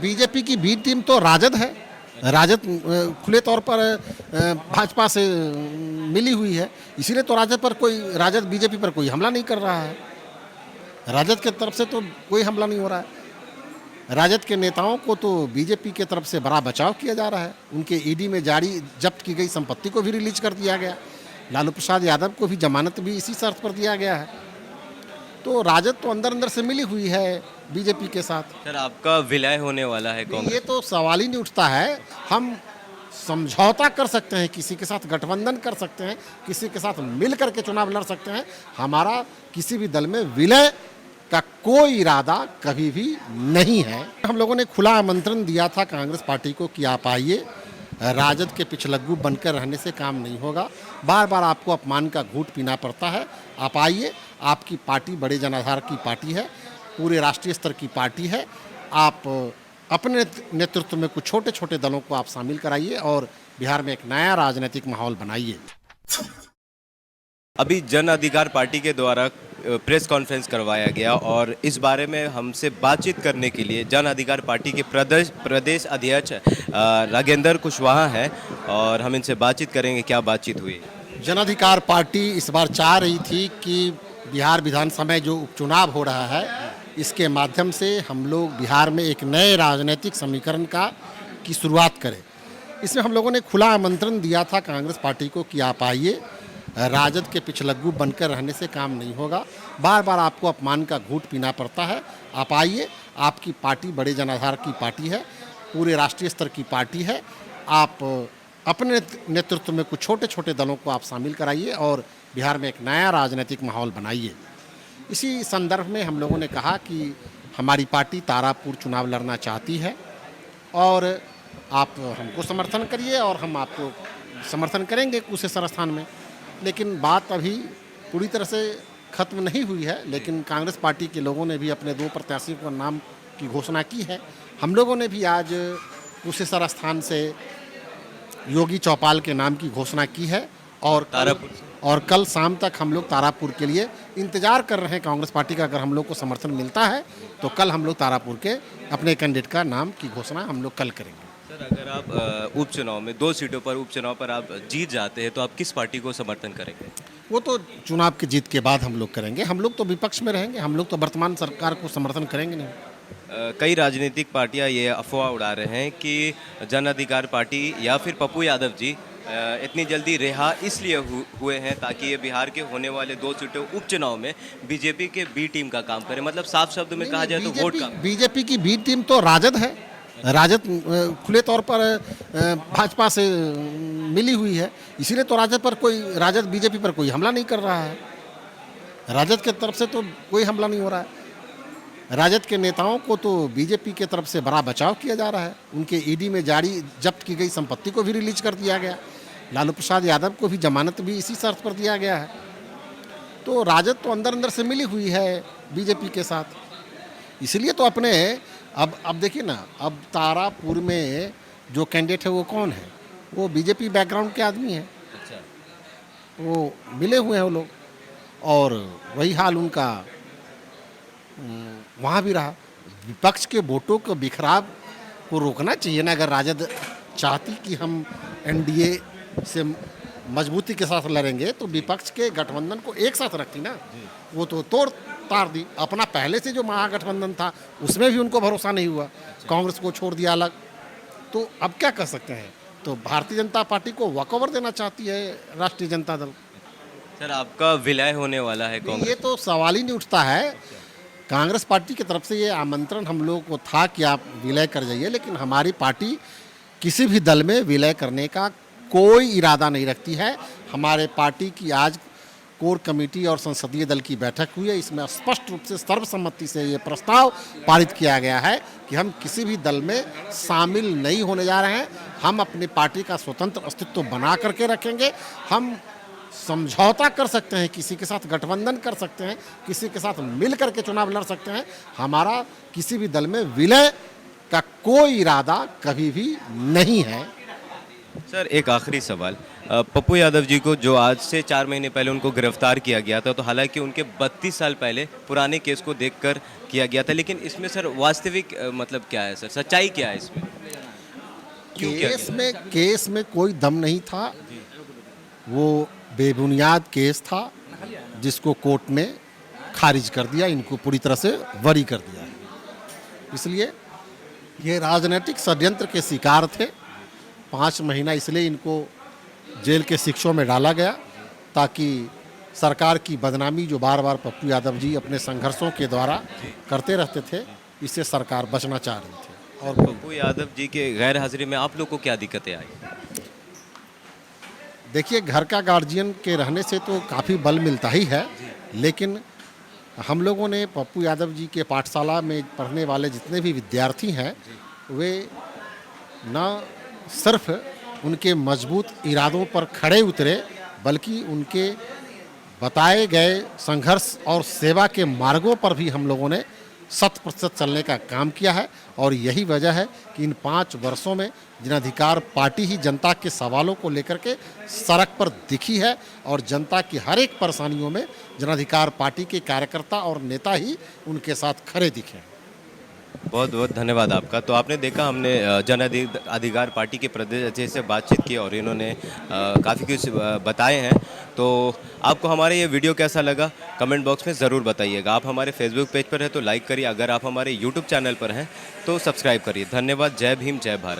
BJP की B team तो राजद है। राजद खुले तौर पर भाजपा से मिली हुई है, इसीलिए तो राजद बीजेपी पर कोई हमला नहीं कर रहा है। राजद की तरफ से तो कोई हमला नहीं हो रहा है। राजद के नेताओं को तो बीजेपी की तरफ से बड़ा बचाव किया जा रहा है। उनके ईडी में जारी जब्त की गई संपत्ति को भी रिलीज कर दिया गया। लालू प्रसाद यादव को भी जमानत भी इसी शर्त पर दिया गया है। तो राजद तो अंदर अंदर से मिली हुई है बीजेपी के साथ। सर, आपका विलय होने वाला है कांग्रेस? ये तो सवाल ही नहीं उठता है। हम समझौता कर सकते हैं, किसी के साथ गठबंधन कर सकते हैं, किसी के साथ मिल करके चुनाव लड़ सकते हैं। हमारा किसी भी दल में विलय का कोई इरादा कभी भी नहीं है। हम लोगों ने खुला आमंत्रण दिया था कांग्रेस पार्टी को कि आप आइए, राजद के पिछलग्गू बनकर रहने से काम नहीं होगा। बार बार आपको अपमान का घूंट पीना पड़ता है। आप आइए, आपकी पार्टी बड़े जनाधार की पार्टी है, पूरे राष्ट्रीय स्तर की पार्टी है। आप अपने नेतृत्व में कुछ छोटे छोटे दलों को आप शामिल कराइए और बिहार में एक नया राजनीतिक माहौल बनाइए। अभी जन अधिकार पार्टी के द्वारा प्रेस कॉन्फ्रेंस करवाया गया और इस बारे में हमसे बातचीत करने के लिए जन अधिकार पार्टी के प्रदेश अध्यक्ष राघेंद्र कुशवाहा हैं और हम इनसे बातचीत करेंगे। क्या बातचीत हुई? जन अधिकार पार्टी इस बार चाह रही थी कि बिहार विधानसभा में जो उपचुनाव हो रहा है, इसके माध्यम से हम लोग बिहार में एक नए राजनीतिक समीकरण की शुरुआत करें। इसमें हम लोगों ने खुला आमंत्रण दिया था कांग्रेस पार्टी को कि आप आइए, राजद के पिछलग्गू बनकर रहने से काम नहीं होगा। बार बार आपको अपमान का घूंट पीना पड़ता है। आप आइए, आपकी पार्टी बड़े जनाधार की पार्टी है, पूरे राष्ट्रीय स्तर की पार्टी है। आप अपने नेतृत्व में कुछ छोटे छोटे दलों को आप शामिल कराइए और बिहार में एक नया राजनीतिक माहौल बनाइए। इसी संदर्भ में हम लोगों ने कहा कि हमारी पार्टी तारापुर चुनाव लड़ना चाहती है और आप हमको समर्थन करिए और हम आपको समर्थन करेंगे कुशेश्वर स्थान में। लेकिन बात अभी पूरी तरह से खत्म नहीं हुई है, लेकिन कांग्रेस पार्टी के लोगों ने भी अपने 2 प्रत्याशियों का नाम की घोषणा की है। हम लोगों ने भी आज कुशेश्वर स्थान से योगी चौपाल के नाम की घोषणा की है और कल शाम तक हम लोग तारापुर के लिए इंतजार कर रहे हैं कांग्रेस पार्टी का। अगर हम लोग को समर्थन मिलता है तो कल हम लोग तारापुर के अपने कैंडिडेट का नाम की घोषणा हम लोग कल करेंगे। सर, अगर आप उपचुनाव में 2 सीटों पर उपचुनाव पर आप जीत जाते हैं तो आप किस पार्टी को समर्थन करेंगे? वो तो चुनाव की जीत के बाद हम लोग करेंगे। हम लोग तो विपक्ष में रहेंगे, हम लोग तो वर्तमान सरकार को समर्थन करेंगे नहीं। कई राजनीतिक पार्टियां ये अफवाह उड़ा रहे हैं कि जन अधिकार पार्टी या फिर पप्पू यादव जी इतनी जल्दी रिहा इसलिए हुए हैं ताकि ये बिहार के होने वाले 2 सीटों उपचुनाव में बीजेपी के बी टीम का काम करे। मतलब साफ शब्द में कहा जाए तो वोट का। बीजेपी की बी टीम तो राजद है। राजद खुले तौर पर भाजपा से मिली हुई है, इसीलिए तो राजद बीजेपी पर कोई हमला नहीं कर रहा है। राजद की तरफ से तो कोई हमला नहीं हो रहा है। राजद के नेताओं को तो बीजेपी की तरफ से बड़ा बचाव किया जा रहा है। उनके ईडी में जारी जब्त की गई संपत्ति को भी रिलीज कर दिया गया। लालू प्रसाद यादव को भी जमानत भी इसी शर्त पर दिया गया है। तो राजद तो अंदर अंदर से मिली हुई है बीजेपी के साथ, इसलिए तो अपने अब देखिए ना, अब तारापुर में जो कैंडिडेट है वो कौन है? वो बीजेपी बैकग्राउंड के आदमी है। अच्छा। वो मिले हुए हैं वो लोग और वही हाल उनका वहाँ भी रहा। विपक्ष के वोटों को बिखराव को रोकना चाहिए ना। अगर राजद चाहती कि हम एनडीए से मजबूती के साथ लड़ेंगे तो विपक्ष के गठबंधन को एक साथ रखती ना। वो तो तोड़ तार दी। अपना पहले से जो महागठबंधन था उसमें भी उनको भरोसा नहीं हुआ, कांग्रेस को छोड़ दिया अलग। तो अब क्या कर सकते हैं? तो भारतीय जनता पार्टी को वॉकओवर देना चाहती है राष्ट्रीय जनता दल। सर, आपका विलय होने वाला है कांग्रेस? ये तो सवाल ही नहीं उठता है। कांग्रेस पार्टी की तरफ से ये आमंत्रण हम लोगों को था कि आप विलय कर जाइए, लेकिन हमारी पार्टी किसी भी दल में विलय करने का कोई इरादा नहीं रखती है। हमारे पार्टी की आज कोर कमेटी और संसदीय दल की बैठक हुई है। इसमें स्पष्ट रूप से सर्वसम्मति से ये प्रस्ताव पारित किया गया है कि हम किसी भी दल में शामिल नहीं होने जा रहे हैं। हम अपनी पार्टी का स्वतंत्र अस्तित्व बना करके रखेंगे। हम समझौता कर सकते हैं, किसी के साथ गठबंधन कर सकते हैं, किसी के साथ मिल करके चुनाव लड़ सकते हैं। हमारा किसी भी दल में विलय का कोई इरादा कभी भी नहीं है। सर एक आखिरी सवाल, पप्पू यादव जी को जो आज से 4 महीने पहले उनको गिरफ्तार किया गया था, तो हालांकि उनके 32 साल पहले पुराने केस को देखकर किया गया था, लेकिन इसमें सर वास्तविक मतलब क्या है सर, सच्चाई क्या है इसमें, क्यों किया गया? केस में कोई दम नहीं था। वो बेबुनियाद केस था जिसको कोर्ट ने खारिज कर दिया, इनको पूरी तरह से बरी कर दिया। इसलिए ये राजनीतिक षड्यंत्र के शिकार थे। 5 महीना इसलिए इनको जेल के शिक्षों में डाला गया ताकि सरकार की बदनामी जो बार बार पप्पू यादव जी अपने संघर्षों के द्वारा करते रहते थे, इससे सरकार बचना चाह रही थी। और पप्पू यादव जी के गैर हाजिरी में आप लोग को क्या दिक्कतें आई? देखिए, घर का गार्जियन के रहने से तो काफ़ी बल मिलता ही है, लेकिन हम लोगों ने पप्पू यादव जी के पाठशाला में पढ़ने वाले जितने भी विद्यार्थी हैं, वे न सिर्फ उनके मजबूत इरादों पर खड़े उतरे, बल्कि उनके बताए गए संघर्ष और सेवा के मार्गों पर भी हम लोगों ने 100% चलने का काम किया है। और यही वजह है कि इन 5 वर्षों में जनाधिकार पार्टी ही जनता के सवालों को लेकर के सड़क पर दिखी है, और जनता की हर एक परेशानियों में जनाधिकार पार्टी के कार्यकर्ता और नेता ही उनके साथ खड़े दिखे हैं। बहुत बहुत धन्यवाद आपका। तो आपने देखा, हमने जन अधिकार पार्टी के प्रदेश अध्यक्ष से बातचीत की और इन्होंने काफ़ी कुछ बताए हैं। तो आपको हमारे ये वीडियो कैसा लगा कमेंट बॉक्स में ज़रूर बताइएगा। आप हमारे फेसबुक पेज पर हैं तो लाइक करिए, अगर आप हमारे यूट्यूब चैनल पर हैं तो सब्सक्राइब करिए। धन्यवाद। जय भीम, जय भारत।